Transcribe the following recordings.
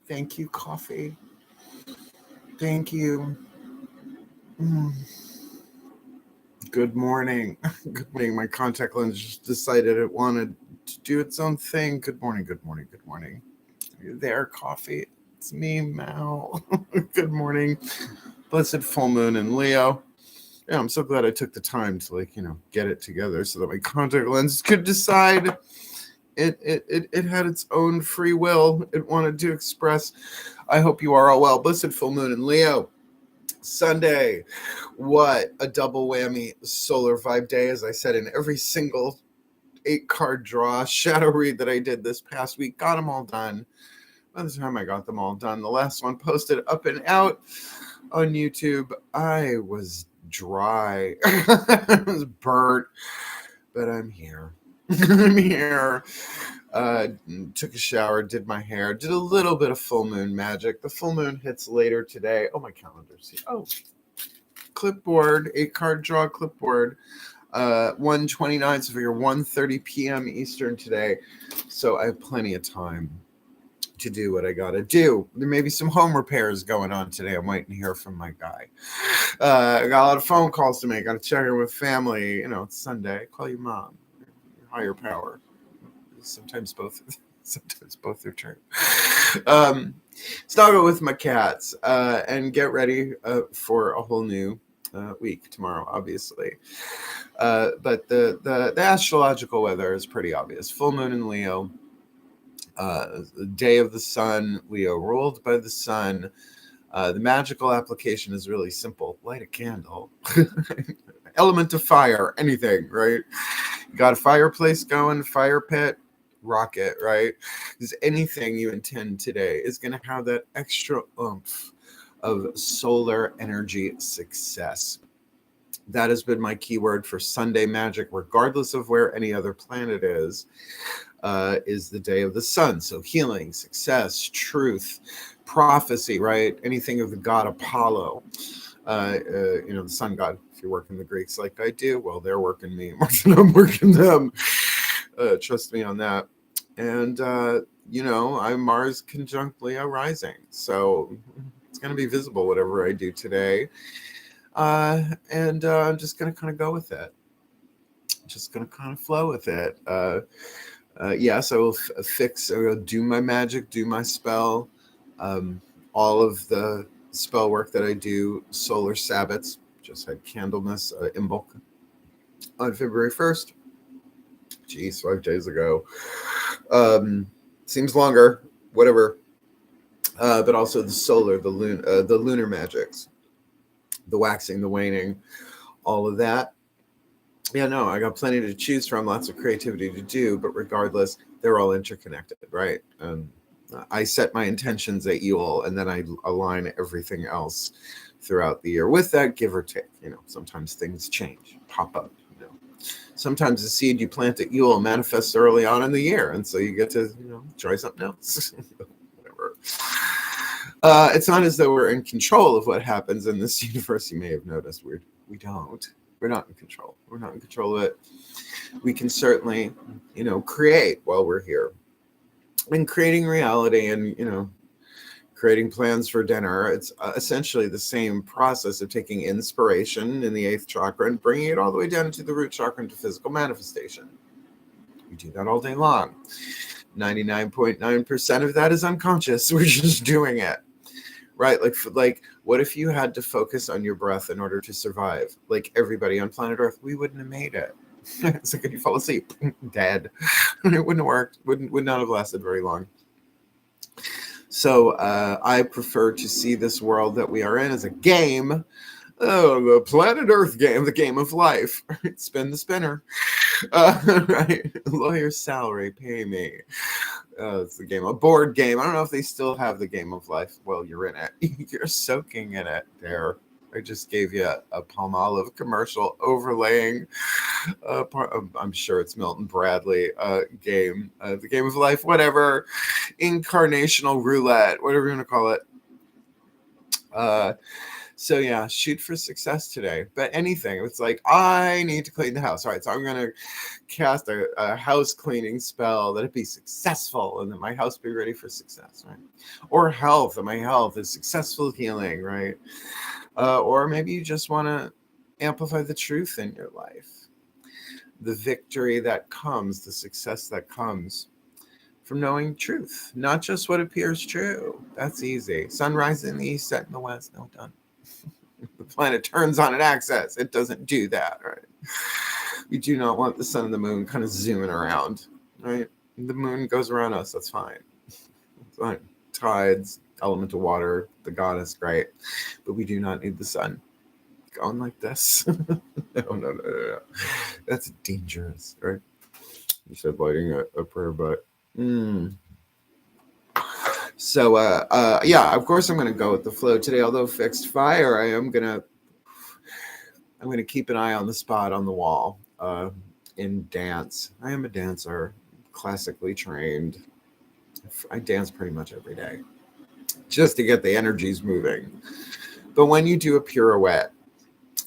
Thank you, coffee. Thank you. Good morning. Good morning. My contact lens just decided it wanted to do its own thing. Good morning. Good morning. Good morning. Are you there, coffee? It's me, Mal. Good morning. Blessed full moon in Leo. Yeah, I'm so glad I took the time to get it together so that my contact lens could decide. It had its own free will. It wanted to express. I hope you are all well. Blessed full moon in Leo. Sunday. What a double whammy solar vibe day, as I said, in every single 8-card draw shadow read that I did this past week. Got them all done. By the time I got them all done, the last one posted up and out on YouTube, I was dry. I was burnt, but I'm here. I'm here. Took a shower, did my hair, did a little bit of full moon magic. The full moon hits later today. Oh, my calendar's here. Oh, clipboard, 8-card draw clipboard. 1:29, so figure 1:30 p.m. Eastern today. So I have plenty of time to do what I gotta do. There may be some home repairs going on today. I'm waiting to hear from my guy. I got a lot of phone calls to make. Gotta check in with family. It's Sunday. Call your mom, your higher power. Sometimes both are true. Snuggle with my cats and get ready for a whole new week tomorrow, obviously. But the astrological weather is pretty obvious. Full moon in Leo. Day of the sun. Leo ruled by the sun. The magical application is really simple. Light a candle. Element of fire. Anything, right? You got a fireplace going, fire pit. Rocket, right? Because anything you intend today is going to have that extra oomph of solar energy success. That has been my keyword for Sunday magic, regardless of where any other planet is the day of the sun. So healing, success, truth, prophecy, right? Anything of the god Apollo, the sun god. If you're working the Greeks like I do, well, they're working me more than I'm working them. Trust me on that. And, I'm Mars conjunct Leo rising. So it's going to be visible, whatever I do today. And I'm just going to kind of go with it. Just going to kind of flow with it. Yes, I will I will do my magic, do my spell. All of the spell work that I do, Solar Sabbats, just had Candlemas Imbolc on February 1st. Geez, 5 days ago. Seems longer, whatever. But also the solar, the lunar magics, the waxing, the waning, all of that. Yeah, no, I got plenty to choose from, lots of creativity to do, but regardless, they're all interconnected, right? I set my intentions at Yule, and then I align everything else throughout the year with that, give or take. Sometimes things change, pop up. Sometimes the seed you plant at Yule manifests early on in the year, and so you get to, try something else. Whatever. It's not as though we're in control of what happens in this universe. You may have noticed we don't. We're not in control. We're not in control of it. We can certainly, create while we're here. And creating reality and, creating plans for dinner, it's essentially the same process of taking inspiration in the 8th chakra and bringing it all the way down to the root chakra into physical manifestation. We do that all day long. 99.9% of that is unconscious. We're just doing it. Right? Like, what if you had to focus on your breath in order to survive? Like everybody on planet Earth, we wouldn't have made it. It's like if you fall asleep, dead. It wouldn't have worked. Would not have lasted very long. So I prefer to see this world that we are in as a game. Oh, the planet Earth game, the game of life. Spin the spinner. Right? Lawyer's salary, pay me. It's the game, a board game. I don't know if they still have the game of life. Well, you're in it. You're soaking in it there. I just gave you a Palmolive commercial overlaying. I'm sure it's Milton Bradley game. The game of life, whatever. Incarnational roulette, whatever you want to call it. So yeah, shoot for success today. But anything, it's like, I need to clean the house. All right, so I'm going to cast a house cleaning spell that it be successful and that my house be ready for success, right? Or health, that my health is successful healing, right? Or maybe you just want to amplify the truth in your life, the victory that comes, the success that comes from knowing truth, not just what appears true. That's easy. Sunrise in the east, set in the west. No, done. The planet turns on an axis. It doesn't do that, right? We do not want the sun and the moon kind of zooming around, right? The moon goes around us. That's fine. It's fine. Tides, elemental water, the goddess, great. But we do not need the sun going like this. No. That's dangerous, right? You said lighting a prayer, but so yeah, of course I'm gonna go with the flow today. Although fixed fire, I'm gonna keep an eye on the spot on the wall in dance. I am a dancer, classically trained. I dance pretty much every day just to get the energies moving. But when you do a pirouette,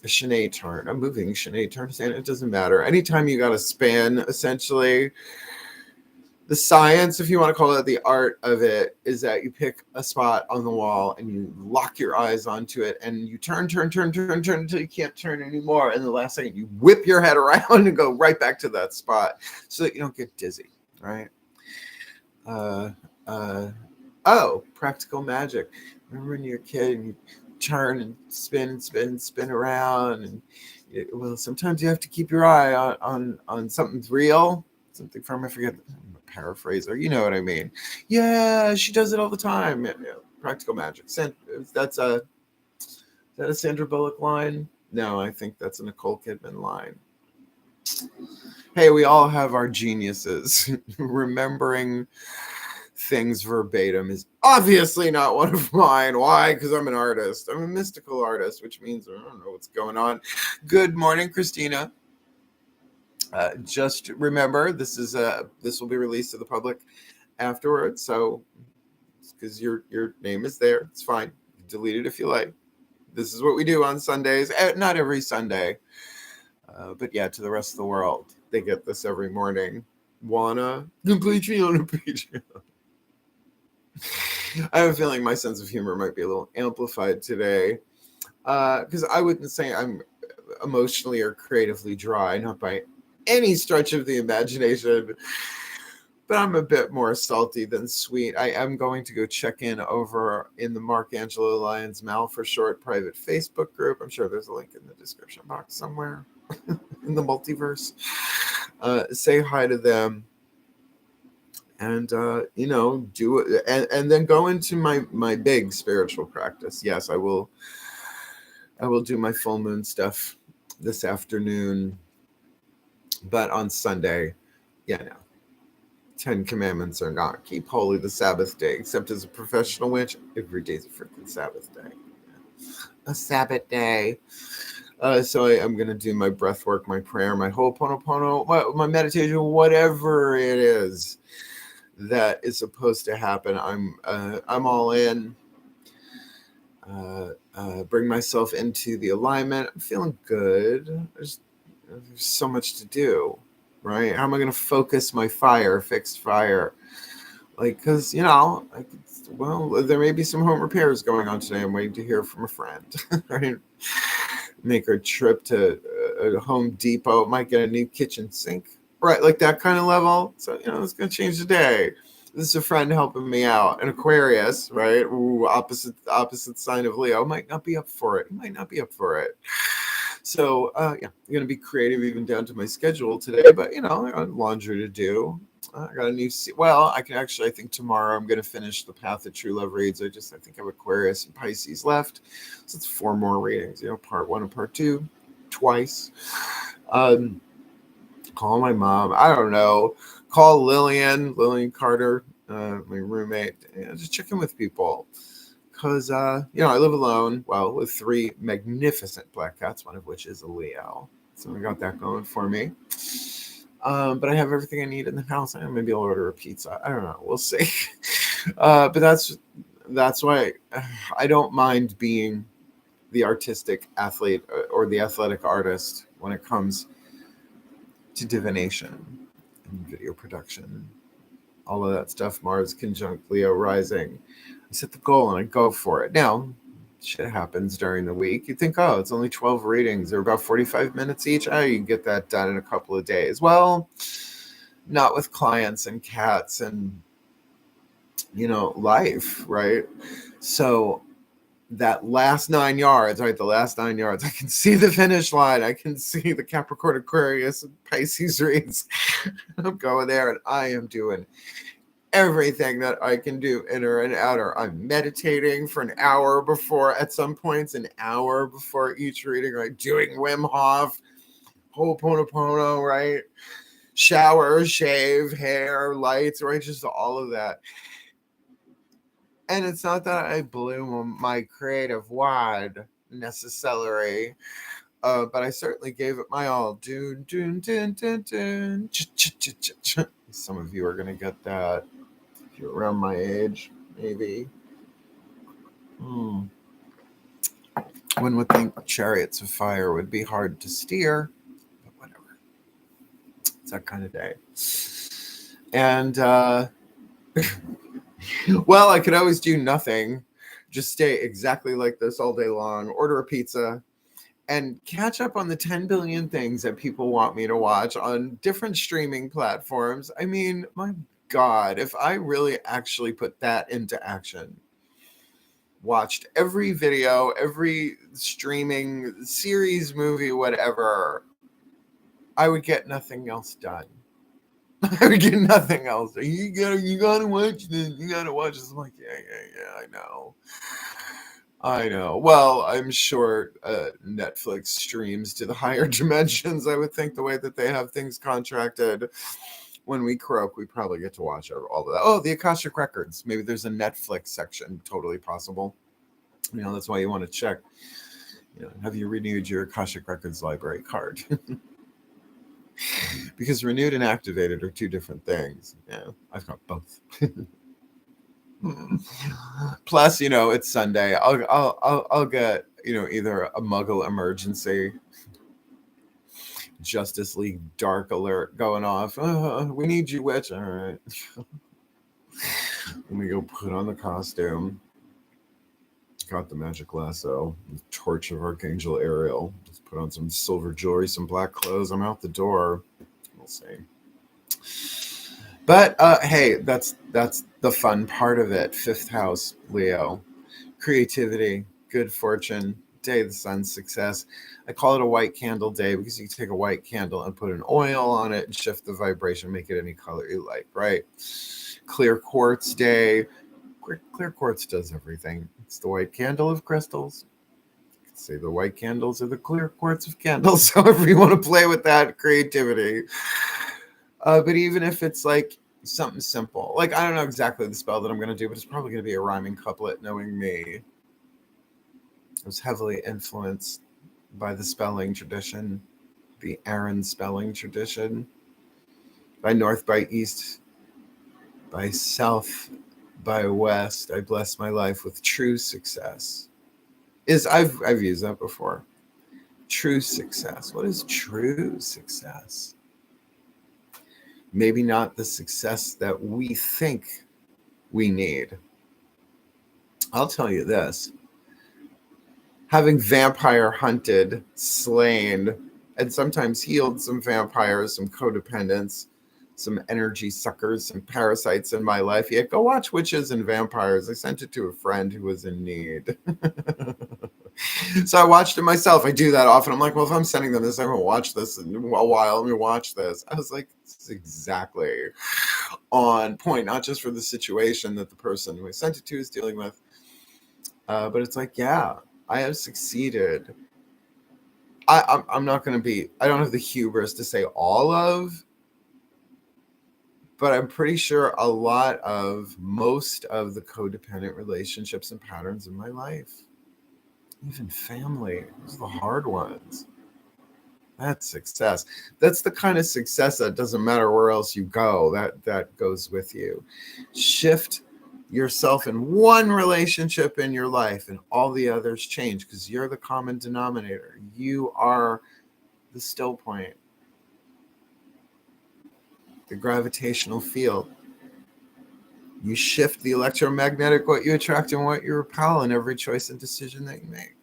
a Sinead turn, a moving Sinead turn, it doesn't matter. Anytime you got to spin, essentially, the science, if you want to call it the art of it, is that you pick a spot on the wall and you lock your eyes onto it and you turn until you can't turn anymore. And the last second, you whip your head around and go right back to that spot so that you don't get dizzy, right? Practical magic. Remember when you're a kid and you turn and spin around, and well, sometimes you have to keep your eye on something real, something from, I forget, I'm a paraphraser, you know what I mean. Yeah, she does it all the time. Yeah, practical magic. That's is that a Sandra Bullock line? No, I think that's a Nicole Kidman line. Hey, we all have our geniuses. Remembering things verbatim is obviously not one of mine. Why? Because I'm an artist. I'm a mystical artist, which means I don't know what's going on. Good morning, Christina. Just remember, this will be released to the public afterwards. So, because your name is there, it's fine. Delete it if you like. This is what we do on Sundays. Not every Sunday, but yeah, to the rest of the world, they get this every morning. Wanna complete me on a Patreon? I have a feeling my sense of humor might be a little amplified today, because I wouldn't say I'm emotionally or creatively dry, not by any stretch of the imagination, but I'm a bit more salty than sweet. I am going to go check in over in the Mark Angelo Lyons Mal for Short private Facebook group. I'm sure there's a link in the description box somewhere in the multiverse. Say hi to them. And do it, and then go into my big spiritual practice. Yes, I will do my full moon stuff this afternoon, but on Sunday, no. 10 commandments are not keep holy the Sabbath day, except as a professional witch. Every day's a freaking Sabbath day. A Sabbath day. So I'm going to do my breath work, my prayer, my Ho'oponopono, my meditation, whatever it is that is supposed to happen. I'm all in. Bring myself into the alignment. I'm feeling good. There's so much to do, right? How am I going to focus my fixed fire? Like, because, there may be some home repairs going on today. I'm waiting to hear from a friend, right? Make a trip to a Home Depot. Might get a new kitchen sink, right? Like that kind of level. So, it's going to change the day. This is a friend helping me out. An Aquarius, right? Ooh, opposite sign of Leo. Might not be up for it. Might not be up for it. So, I'm going to be creative even down to my schedule today. But, I got laundry to do. I got a new... I think tomorrow I'm going to finish the Path of True Love reads. I think I have Aquarius and Pisces left. So it's 4 more readings, part 1 and part 2, twice. Call my mom. I don't know. Call Lillian Carter, my roommate. Just check in with people. Because, I live alone, with 3 magnificent black cats, one of which is a Leo. So I got that going for me. But I have everything I need in the house. Maybe I'll order a pizza. I don't know. We'll see. But that's why I don't mind being the artistic athlete or the athletic artist when it comes to divination and video production. All of that stuff, Mars conjunct Leo rising. I set the goal and I go for it. Now, shit happens during the week. You think, oh, it's only 12 readings. They're about 45 minutes each. Oh, you can get that done in a couple of days. Well, not with clients and cats and, life, right? So that last 9 yards, right? The last 9 yards, I can see the finish line. I can see the Capricorn, Aquarius, and Pisces reads. I'm going there and I am doing everything that I can do, inner and outer. I'm meditating for an hour before, at some points, an hour before each reading, right? Doing Wim Hof, Ho'oponopono, right? Shower, shave, hair, lights, right? Just all of that. And it's not that I blew my creative wad necessarily, but I certainly gave it my all. Dun, dun, dun, dun, dun. Some of you are going to get that. If you're around my age, maybe. One would think Chariots of Fire would be hard to steer, but whatever. It's that kind of day. And, well, I could always do nothing. Just stay exactly like this all day long, order a pizza, and catch up on the 10 billion things that people want me to watch on different streaming platforms. I mean, my God, if I really actually put that into action, watched every video, every streaming series, movie, whatever, I would get nothing else done. I would get nothing else. You gotta watch this. You gotta watch this. I'm like, yeah, I know. Well, I'm sure Netflix streams to the higher dimensions. I would think the way that they have things contracted. When we croak, we probably get to watch all of that. Oh, the Akashic Records. Maybe there's a Netflix section. Totally possible. That's why you want to check. Have you renewed your Akashic Records library card? Because renewed and activated are two different things. Yeah, I've got both. Plus, it's Sunday. I'll get either a Muggle emergency, Justice League dark alert going off. We need you, witch. All right. Let me go put on the costume. Got the magic lasso, the torch of Archangel Ariel. Just put on some silver jewelry, some black clothes. I'm out the door. We'll see. But hey, that's the fun part of it. 5th house, Leo. Creativity, good fortune, day of the sun, success. I call it a white candle day because you can take a white candle and put an oil on it and shift the vibration, make it any color you like, right? Clear quartz day. Clear quartz does everything. It's the white candle of crystals. You could say the white candles are the clear quartz of candles. However you want to play with that creativity. But even if it's like something simple, like I don't know exactly the spell that I'm going to do, but it's probably going to be a rhyming couplet, knowing me. I was heavily influenced by the spelling tradition, the Aaron spelling tradition, by north, by east, by south, by west. I bless my life with true success. I've used that before. True success. What is true success? Maybe not the success that we think we need. I'll tell you this. Having vampire hunted, slain, and sometimes healed some vampires, some codependents, some energy suckers, some parasites in my life. Yeah, go watch Witches and Vampires. I sent it to a friend who was in need. So I watched it myself. I do that often. I'm like, well, if I'm sending them this, I'm going to watch this in a while. Let me watch this. I was like, this is exactly on point, not just for the situation that the person who I sent it to is dealing with, but it's like, yeah, I have succeeded. I'm not going to be, I don't have the hubris to say all of, but I'm pretty sure most of the codependent relationships and patterns in my life, even family, those are the hard ones. That's success. That's the kind of success that doesn't matter where else you go. That goes with you. Shift yourself in one relationship in your life and all the others change because you're the common denominator. You are the still point, the gravitational field. You shift the electromagnetic, what you attract and what you repel in every choice and decision that you make.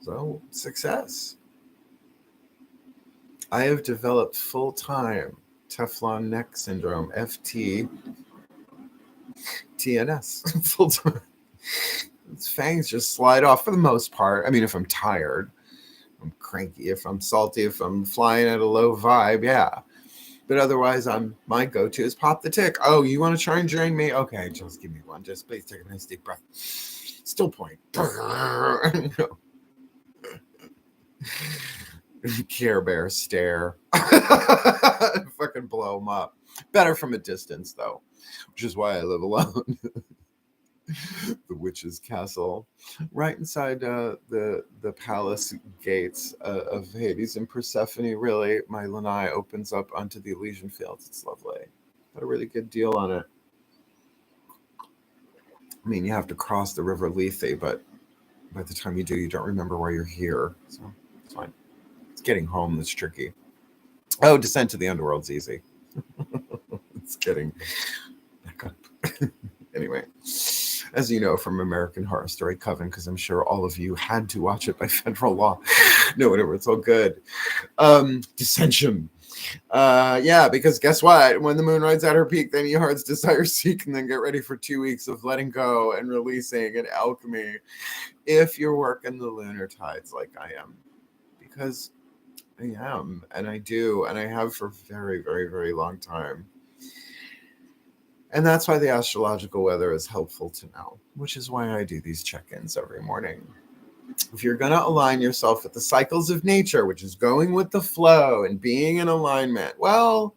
So, success. I have developed full-time Teflon neck syndrome, TNS, full-time. Its fangs just slide off for the most part. I mean, if I'm tired, I'm cranky, if I'm salty, if I'm flying at a low vibe, yeah. But otherwise, my go-to is pop the tick. Oh, you want to try and drain me? Okay, just give me one. Just please take a nice deep breath. Still point. Care Bear stare. Fucking blow them up. Better from a distance, though, which is why I live alone. The witch's castle, right inside the palace gates of Hades and Persephone. Really, my lanai opens up onto the Elysian Fields. It's lovely. Got a really good deal on it. I mean, you have to cross the River Lethe, but by the time you do, you don't remember why you're here. So it's fine. It's getting home that's tricky. Oh, Descent to the Underworld's easy. It's getting back up. Anyway, as you know from American Horror Story Coven, because I'm sure all of you had to watch it by federal law. No, whatever, it's all good. Dissension. Yeah, because guess what? When the moon rides at her peak, then your heart's desire seek, and then get ready for 2 weeks of letting go and releasing and alchemy. If you're working the lunar tides like I am, because I am, and I do, and I have for a very, very, very long time. And that's why the astrological weather is helpful to know, which is why I do these check-ins every morning. If you're going to align yourself with the cycles of nature, which is going with the flow and being in alignment, well,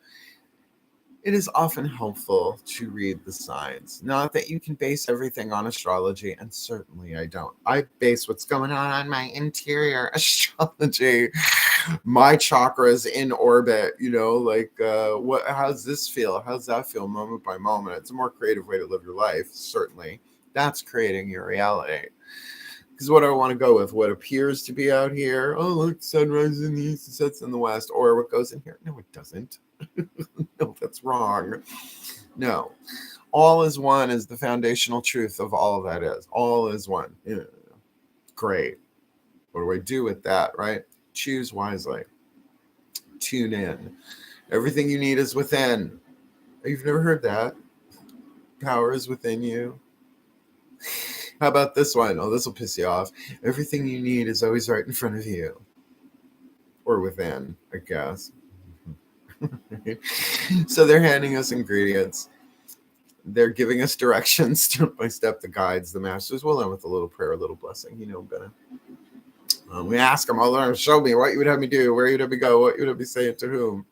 it is often helpful to read the signs. Not that you can base everything on astrology, and certainly I don't. I base what's going on my interior astrology, my chakras in orbit, like how's this feel? How's that feel moment by moment? It's a more creative way to live your life, certainly. That's creating your reality. Because what do I want to go with? What appears to be out here? Oh, look, sun rises in the east and sets in the west. Or what goes in here? No, it doesn't. No, that's wrong. No. All is one is the foundational truth of all that is. All is one. Yeah. Great. What do I do with that, right? Choose wisely. Tune in. Everything you need is within. You've never heard that? Power is within you. How about this one? Oh, this will piss you off. Everything you need is always right in front of you. Or within, I guess. So they're handing us ingredients. They're giving us directions, step by step, the guides, the masters. We'll end with a little prayer, a little blessing. I'm going to. We ask them, oh, Lord, show me what you would have me do, where you would have me go, what you would have me say to whom.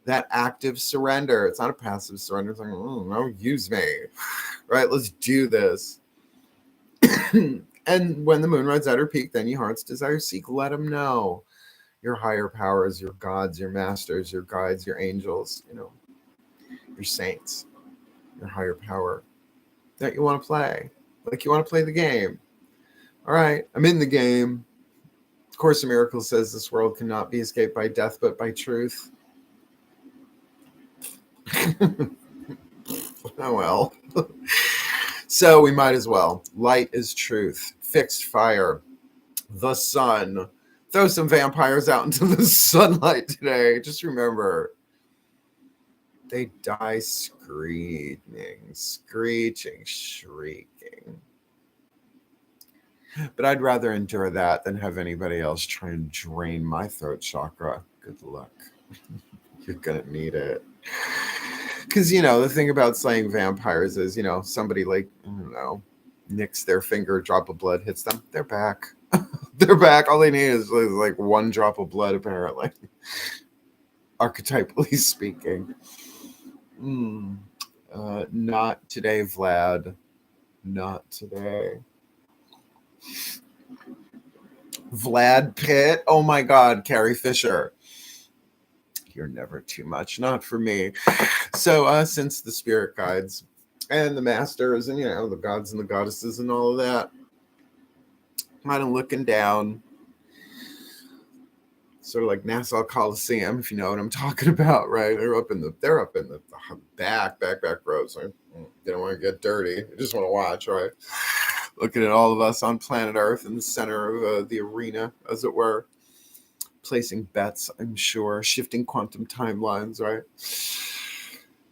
That active surrender. It's not a passive surrender. It's like, no, use me. Right, let's do this. And when the moon rides at her peak, then your heart's desire seek. Let them know. Your higher powers, your gods, your masters, your guides, your angels, your saints, your higher power that you want to play. Like you want to play the game. All right, I'm in the game. Course in Miracles says this world cannot be escaped by death, but by truth. Oh, well. So we might as well. Light is truth. Fixed fire. The sun. Throw some vampires out into the sunlight today. Just remember, they die screeching, shrieking. But I'd rather endure that than have anybody else try and drain my throat chakra. Good luck. You're going to need it. Because, the thing about slaying vampires is, somebody nicks their finger, a drop of blood hits them. They're back. They're back. All they need is like one drop of blood, apparently. Archetypally speaking. Not today, Vlad. Not today. Vlad Pitt. Oh my God, Carrie Fisher. You're never too much. Not for me. So since the spirit guides and the masters and, the gods and the goddesses and all of that. Kind of looking down, sort of like Nassau Coliseum, if you know what I'm talking about, right? They're up in the back rows. Right? They don't want to get dirty. They just want to watch, right? Looking at all of us on planet Earth in the center of the arena, as it were, placing bets, I'm sure, shifting quantum timelines, right?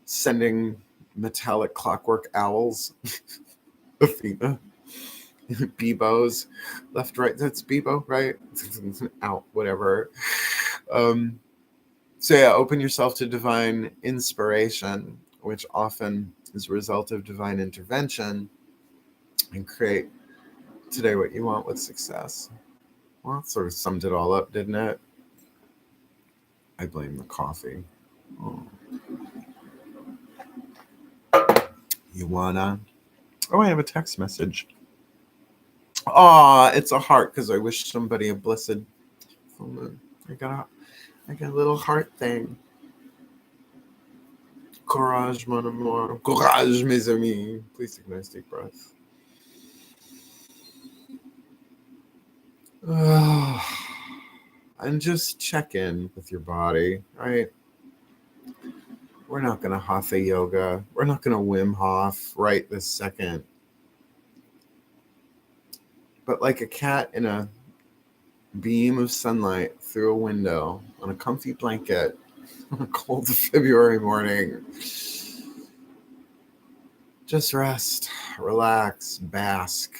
Sending metallic clockwork owls, Athena, Bebos, left, right, that's Bebo, right? Out, whatever. So yeah, open yourself to divine inspiration, which often is a result of divine intervention, and create today what you want with success. Well, that sort of summed it all up, didn't it? I blame the coffee. Oh. You wanna? Oh, I have a text message. It's a heart because I wish somebody a blessed full moon. I got a little heart thing. Courage, mon amour. Courage, mes amis. Please take a nice deep breath. And just check in with your body, right? We're not going to hatha yoga. We're not going to Wim Hof right this second. But like a cat in a beam of sunlight through a window on a comfy blanket on a cold February morning, just rest, relax, bask,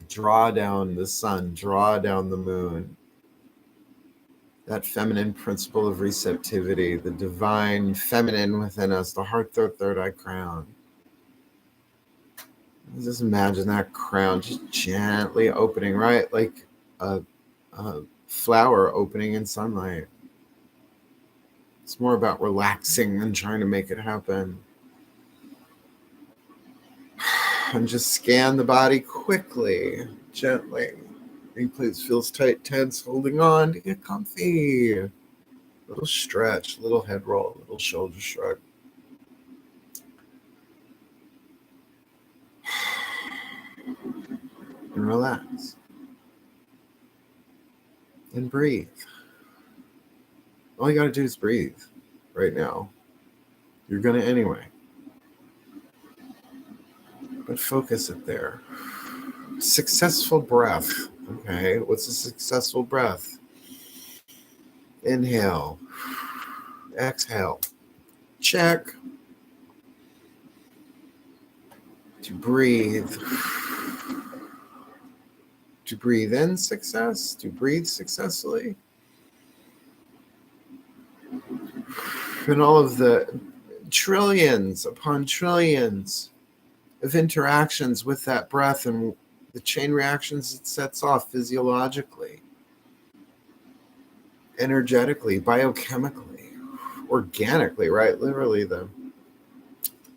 draw down the sun, draw down the moon. That feminine principle of receptivity, the divine feminine within us, the heart, third eye crown. Just imagine that crown just gently opening, right? Like a flower opening in sunlight. It's more about relaxing than trying to make it happen. And just scan the body quickly, gently. Please feels tight, tense, holding on to get comfy. Little stretch, little head roll, little shoulder shrug. And relax. And breathe. All you got to do is breathe right now. You're going to anyway. But focus it there. Successful breath. Okay, what's a successful breath? Inhale. Exhale. Check. To breathe. To breathe in success. To breathe successfully. And all of the trillions upon trillions of interactions with that breath and the chain reactions it sets off physiologically, energetically, biochemically, organically, right? Literally the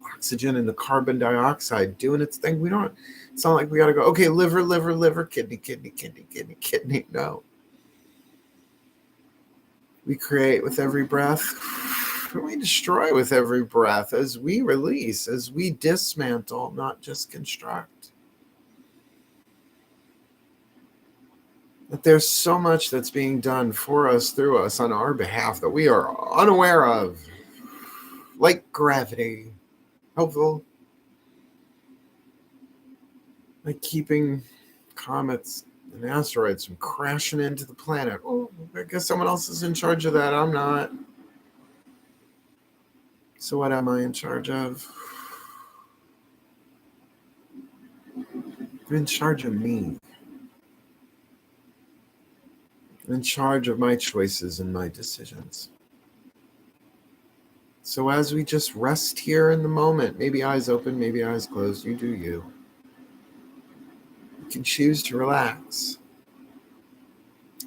oxygen and the carbon dioxide doing its thing. It's not like we got to go, okay, liver, kidney. No. We create with every breath. We destroy with every breath as we release, as we dismantle, not just construct. That there's so much that's being done for us, through us, on our behalf that we are unaware of. Like gravity. Helpful. Like keeping comets and asteroids from crashing into the planet. Oh, I guess someone else is in charge of that. I'm not. So what am I in charge of? I'm in charge of me. I'm in charge of my choices and my decisions. So as we just rest here in the moment, maybe eyes open, maybe eyes closed, you do you. You can choose to relax.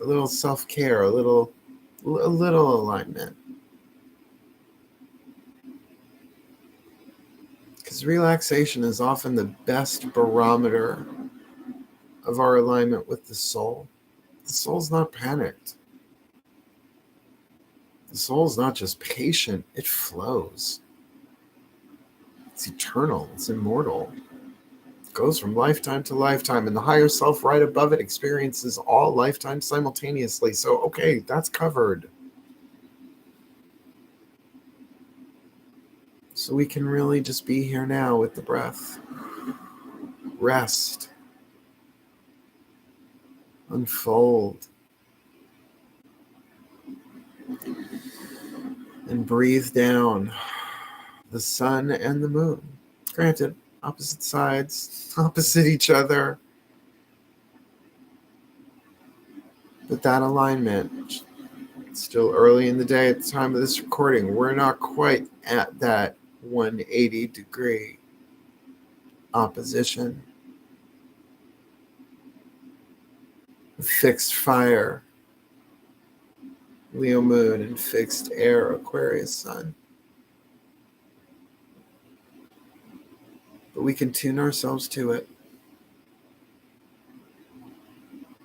A little self-care, a little alignment. Because relaxation is often the best barometer of our alignment with the soul. The soul's not panicked. The soul's not just patient, it flows. It's eternal. It's immortal. It goes from lifetime to lifetime, and the higher self right above it experiences all lifetimes simultaneously. So, okay, that's covered. So we can really just be here now with the breath. Rest. Unfold. And breathe down the sun and the moon. Granted, opposite sides, opposite each other. But that alignment, it's still early in the day at the time of this recording. We're not quite at that 180-degree opposition. Fixed fire, Leo moon, and fixed air, Aquarius sun. But we can tune ourselves to it.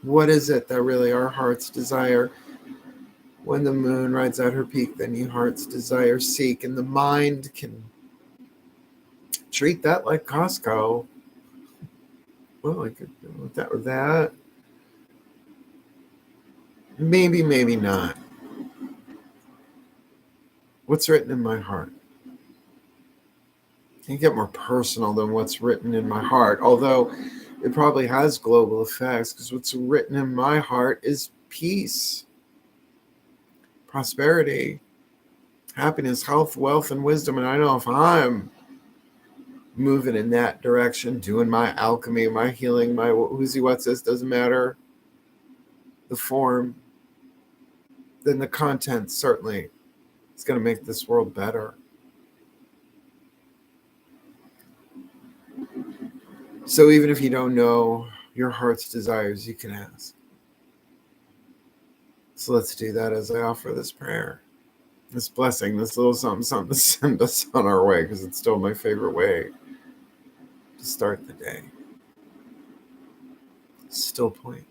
What is it that really our hearts desire? When the moon rides out her peak, then you heart's desire seek, and the mind can treat that like Costco. Well, I could do with that or that. Maybe, maybe not. What's written in my heart? Can't get more personal than what's written in my heart, although it probably has global effects, because what's written in my heart is peace, prosperity, happiness, health, wealth, and wisdom. And I know if I'm moving in that direction, doing my alchemy, my healing, my whoozy what's this, doesn't matter the form, then the content certainly is going to make this world better. So even if you don't know your heart's desires, you can ask. So let's do that as I offer this prayer, this blessing, this little something, something to send us on our way, because it's still my favorite way to start the day. Still point.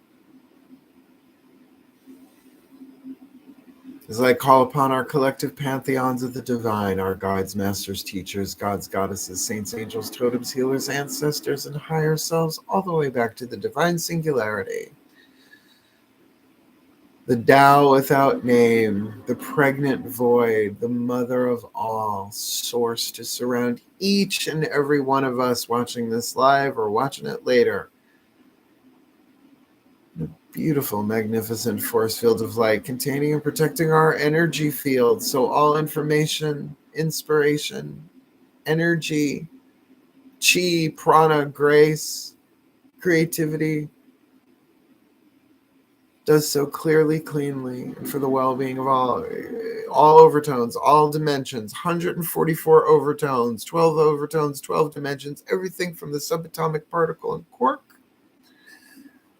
As I call upon our collective pantheons of the divine, our guides, masters, teachers, gods, goddesses, saints, angels, totems, healers, ancestors, and higher selves, all the way back to the divine singularity. The Tao without name, the pregnant void, the mother of all, source to surround each and every one of us watching this live or watching it later. A beautiful, magnificent force field of light containing and protecting our energy field. So all information, inspiration, energy, chi, prana, grace, creativity, does so clearly, cleanly, and for the well-being of all overtones, all dimensions, 144 overtones, 12 overtones, 12 dimensions, everything from the subatomic particle and quark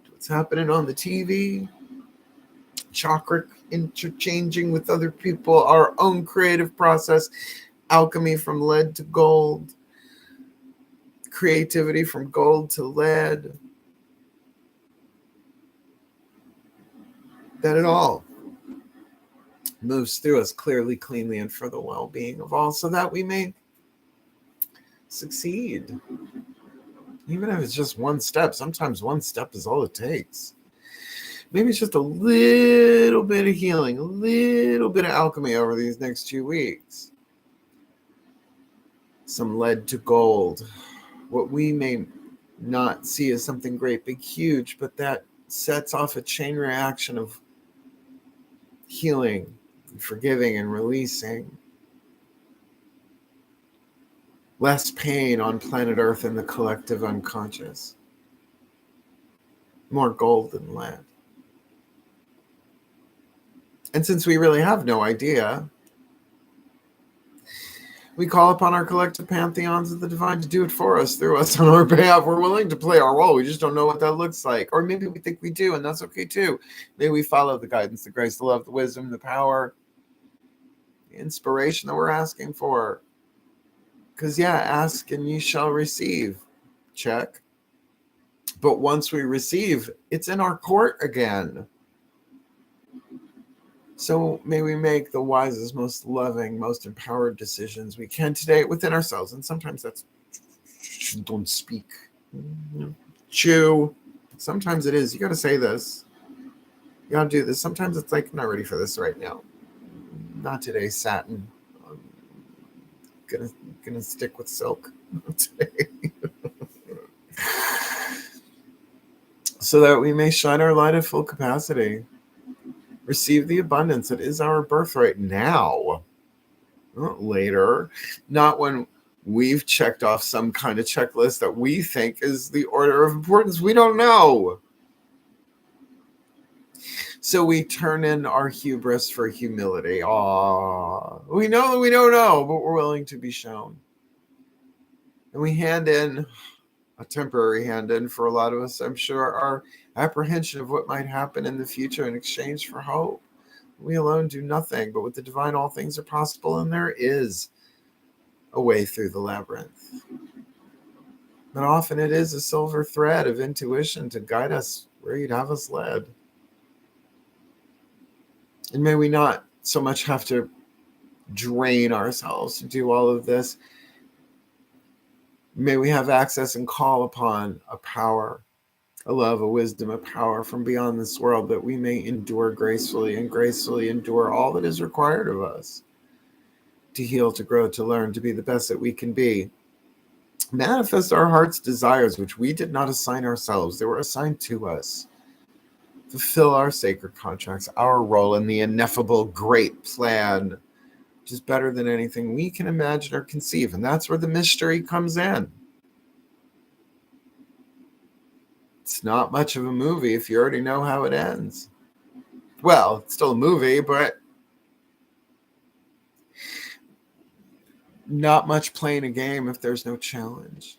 to what's happening on the TV, chakra interchanging with other people, our own creative process, alchemy from lead to gold, creativity from gold to lead, that it all moves through us clearly, cleanly, and for the well-being of all, so that we may succeed. Even if it's just one step, sometimes one step is all it takes. Maybe it's just a little bit of healing, a little bit of alchemy over these next 2 weeks. Some lead to gold. What we may not see as something great, big, huge, but that sets off a chain reaction of healing, and forgiving, and releasing. Less pain on planet Earth in the collective unconscious. More gold than lead. And since we really have no idea, we call upon our collective pantheons of the divine to do it for us, through us, on our behalf. We're willing to play our role. We just don't know what that looks like. Or maybe we think we do, and that's okay too. Maybe we follow the guidance, the grace, the love, the wisdom, the power, the inspiration that we're asking for. Because, yeah, ask and you shall receive. Check. But once we receive, it's in our court again. So may we make the wisest, most loving, most empowered decisions we can today within ourselves. And sometimes that's don't speak, chew. Sometimes it is. You got to say this. You got to do this. Sometimes it's like, I'm not ready for this right now. Not today, satin. I'm gonna stick with silk today. So that we may shine our light at full capacity. Receive the abundance that is our birthright now, not later, not when we've checked off some kind of checklist that we think is the order of importance. We don't know. So we turn in our hubris for humility. We know that we don't know, but we're willing to be shown. And we hand in a temporary hand in for a lot of us, I'm sure, our apprehension of what might happen in the future in exchange for hope. We alone do nothing, but with the divine all things are possible, and there is a way through the labyrinth. But often it is a silver thread of intuition to guide us where you'd have us led. And may we not so much have to drain ourselves to do all of this. May we have access and call upon a power, a love, a wisdom, a power from beyond this world, that we may endure gracefully and gracefully endure all that is required of us to heal, to grow, to learn, to be the best that we can be. Manifest our heart's desires, which we did not assign ourselves. They were assigned to us. Fulfill our sacred contracts, our role in the ineffable great plan, which is better than anything we can imagine or conceive. And that's where the mystery comes in. It's not much of a movie if you already know how it ends. Well, it's still a movie, but not much playing a game if there's no challenge.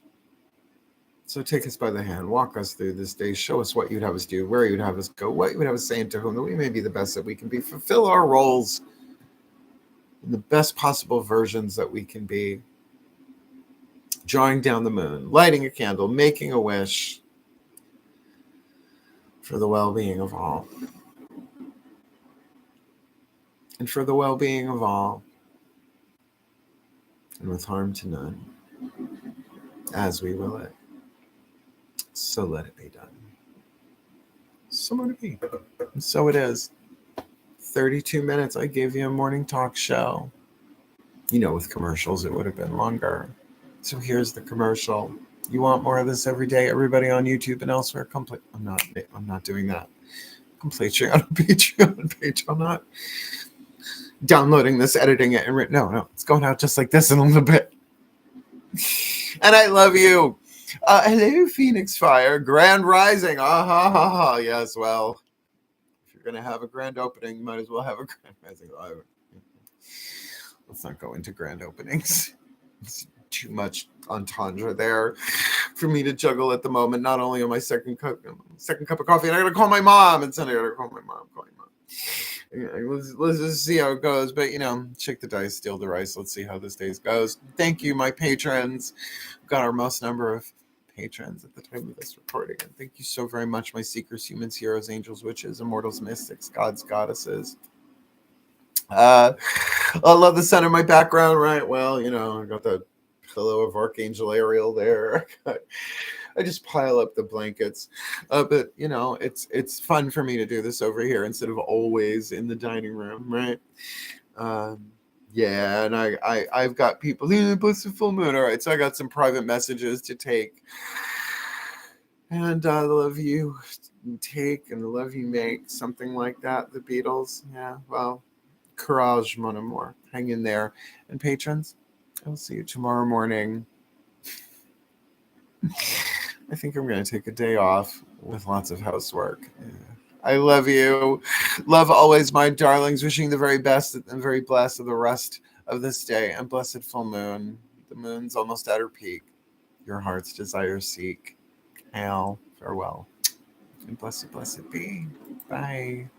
So take us by the hand, walk us through this day, show us what you'd have us do, where you'd have us go, what you would have us say, and to whom, that we may be the best that we can be. Fulfill our roles in the best possible versions that we can be. Drawing down the moon, lighting a candle, making a wish for the well-being of all. And for the well-being of all, and with harm to none, as we will it. So let it be done. So let it be. And so it is. 32 minutes. I gave you a morning talk show. You know, with commercials, it would have been longer. So here's the commercial. You want more of this every day? Everybody on YouTube and elsewhere, I'm not doing that. Patreon page. I'm not downloading this, editing it, and no, it's going out just like this in a little bit. And I love you. Hello, Phoenix Fire, Grand Rising. Yes, well, if you're gonna have a grand opening, you might as well have a grand rising. Let's not go into grand openings. It's too much entendre there for me to juggle at the moment. Not only on my second cup of coffee, and I gotta call my mom, and Sunday I gotta call my mom. Let's just see how it goes. But shake the dice, steal the rice. Let's see how this day goes. Thank you, my patrons. We've got our most number of patrons at the time of this recording, and thank you so very much, my seekers, humans, heroes, angels, witches, immortals, mystics, gods, goddesses. I love the sun in my background, right? Well, I got the pillow of Archangel Ariel there. I just pile up the blankets, but it's fun for me to do this over here instead of always in the dining room, right? Yeah, and I've got people, it's a full moon. All right, so I got some private messages to take, and the love you take and the love you make, something like that. The Beatles, yeah. Well, courage, mon amour. Hang in there, and patrons, I'll see you tomorrow morning. I think I'm going to take a day off with lots of housework. Yeah. I love you. Love always, my darlings. Wishing the very best and very blessed of the rest of this day and blessed full moon. The moon's almost at her peak. Your heart's desire seek. Hail, farewell. And blessed be. Bye.